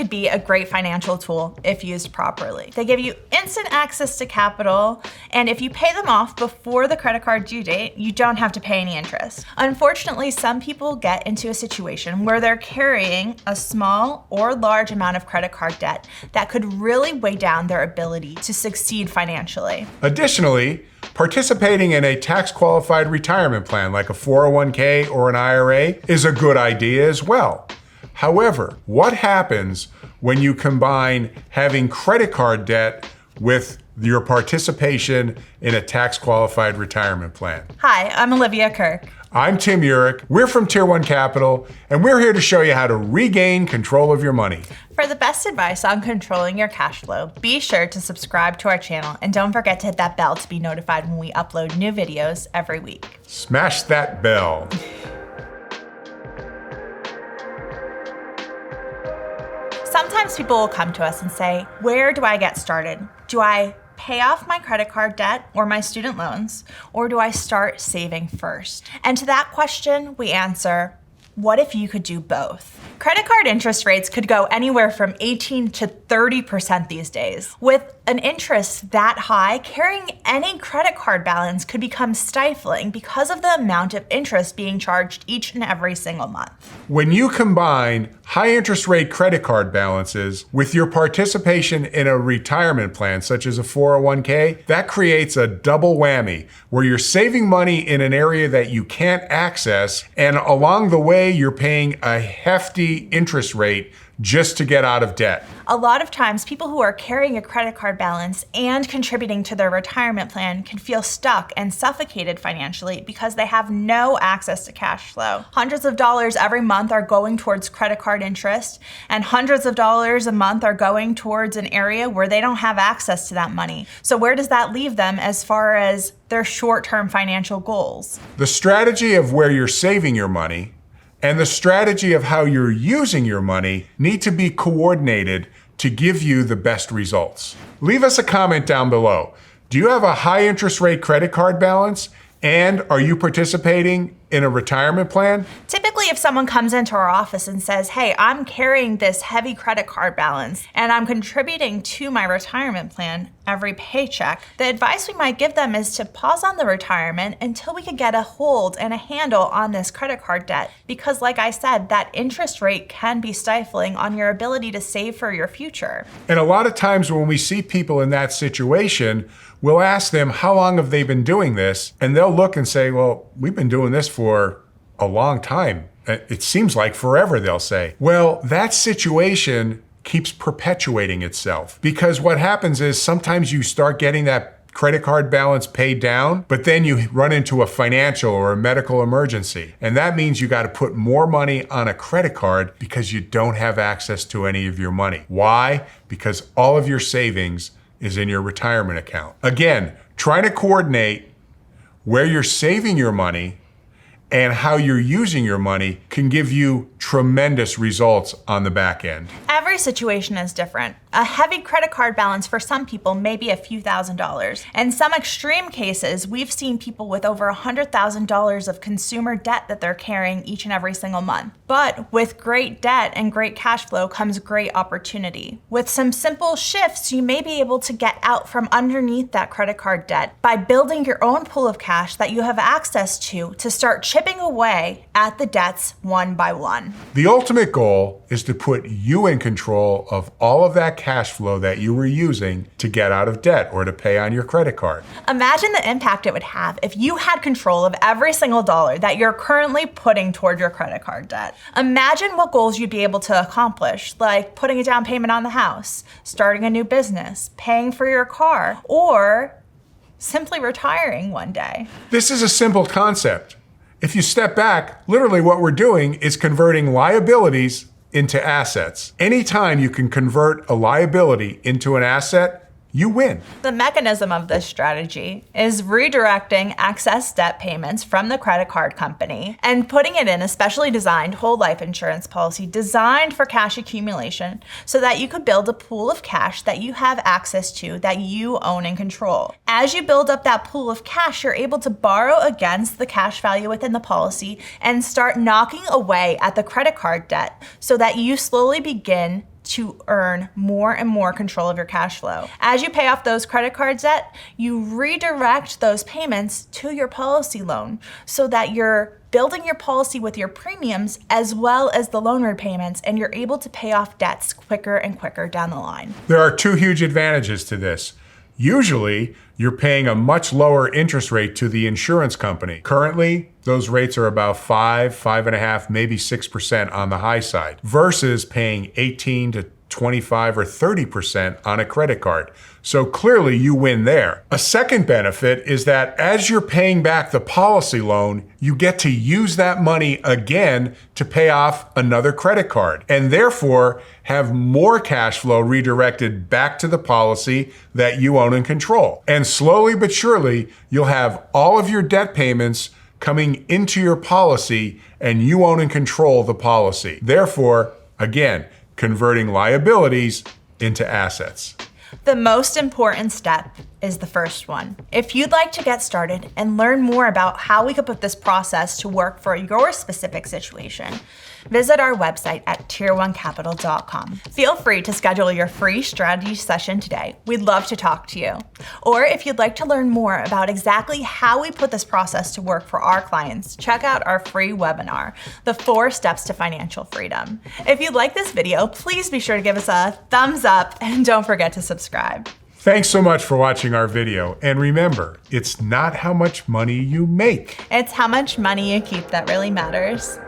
could be a great financial tool if used properly. They give you instant access to capital, and if you pay them off before the credit card due date, you don't have to pay any interest. Unfortunately, some people get into a situation where they're carrying a small or large amount of credit card debt that could really weigh down their ability to succeed financially. Additionally, participating in a tax-qualified retirement plan like a 401k or an IRA is a good idea as well. However, what happens when you combine having credit card debt with your participation in a tax-qualified retirement plan? Hi, I'm Olivia Kirk. I'm Tim Urich. We're from Tier 1 Capital, and we're here to show you how to regain control of your money. For the best advice on controlling your cash flow, be sure to subscribe to our channel and don't forget to hit that bell to be notified when we upload new videos every week. Smash that bell. Sometimes people will come to us and say, where do I get started? Do I pay off my credit card debt or my student loans, or do I start saving first? And to that question, we answer, what if you could do both? Credit card interest rates could go anywhere from 18 to 30% these days. With an interest that high, carrying any credit card balance could become stifling because of the amount of interest being charged each and every single month. When you combine high interest rate credit card balances with your participation in a retirement plan, such as a 401k, that creates a double whammy where you're saving money in an area that you can't access, and along the way, you're paying a hefty interest rate just to get out of debt. A lot of times, people who are carrying a credit card balance and contributing to their retirement plan can feel stuck and suffocated financially because they have no access to cash flow. Hundreds of dollars every month are going towards credit card interest, and hundreds of dollars a month are going towards an area where they don't have access to that money. So where does that leave them as far as their short-term financial goals? The strategy of where you're saving your money and the strategy of how you're using your money need to be coordinated to give you the best results. Leave us a comment down below. Do you have a high interest rate credit card balance? And are you participating in a retirement plan? Typically, if someone comes into our office and says, hey, I'm carrying this heavy credit card balance and I'm contributing to my retirement plan every paycheck, the advice we might give them is to pause on the retirement until we can get a hold and a handle on this credit card debt. Because like I said, that interest rate can be stifling on your ability to save for your future. And a lot of times when we see people in that situation, we'll ask them, how long have they been doing this? And they'll look and say, well, we've been doing this for a long time. It seems like forever, they'll say. Well, that situation keeps perpetuating itself, because what happens is sometimes you start getting that credit card balance paid down, but then you run into a financial or a medical emergency. And that means you got to put more money on a credit card because you don't have access to any of your money. Why? Because all of your savings is in your retirement account. Again, trying to coordinate where you're saving your money and how you're using your money can give you tremendous results on the back end. Every situation is different. A heavy credit card balance for some people may be a few $1,000s. In some extreme cases, we've seen people with over $100,000 of consumer debt that they're carrying each and every single month. But with great debt and great cash flow comes great opportunity. With some simple shifts, you may be able to get out from underneath that credit card debt by building your own pool of cash that you have access to start chipping away at the debts one by one. The ultimate goal is to put you in control of all of that cash flow that you were using to get out of debt or to pay on your credit card. Imagine the impact it would have if you had control of every single dollar that you're currently putting toward your credit card debt. Imagine what goals you'd be able to accomplish, like putting a down payment on the house, starting a new business, paying for your car, or simply retiring one day. This is a simple concept. If you step back, literally what we're doing is converting liabilities into assets. Anytime you can convert a liability into an asset, you win. The mechanism of this strategy is redirecting excess debt payments from the credit card company and putting it in a specially designed whole life insurance policy designed for cash accumulation so that you could build a pool of cash that you have access to, that you own and control. As you build up that pool of cash, you're able to borrow against the cash value within the policy and start knocking away at the credit card debt so that you slowly begin to earn more and more control of your cash flow. As you pay off those credit card debt, you redirect those payments to your policy loan so that you're building your policy with your premiums as well as the loan repayments, and you're able to pay off debts quicker and quicker down the line. There are two huge advantages to this. Usually, you're paying a much lower interest rate to the insurance company. Currently, those rates are about 5.5%, maybe 6% on the high side, versus paying 18 to 25 or 30% on a credit card. So clearly you win there. A second benefit is that as you're paying back the policy loan, you get to use that money again to pay off another credit card, and therefore have more cash flow redirected back to the policy that you own and control. And slowly but surely, you'll have all of your debt payments coming into your policy, and you own and control the policy. Therefore, again, converting liabilities into assets. The most important step is the first one. If you'd like to get started and learn more about how we could put this process to work for your specific situation, visit our website at tier1capital.com. Feel free to schedule your free strategy session today. We'd love to talk to you. Or if you'd like to learn more about exactly how we put this process to work for our clients, check out our free webinar, The 4 Steps to Financial Freedom. If you like this video, please be sure to give us a thumbs up and don't forget to subscribe. Thanks so much for watching our video. And remember, it's not how much money you make. It's how much money you keep that really matters.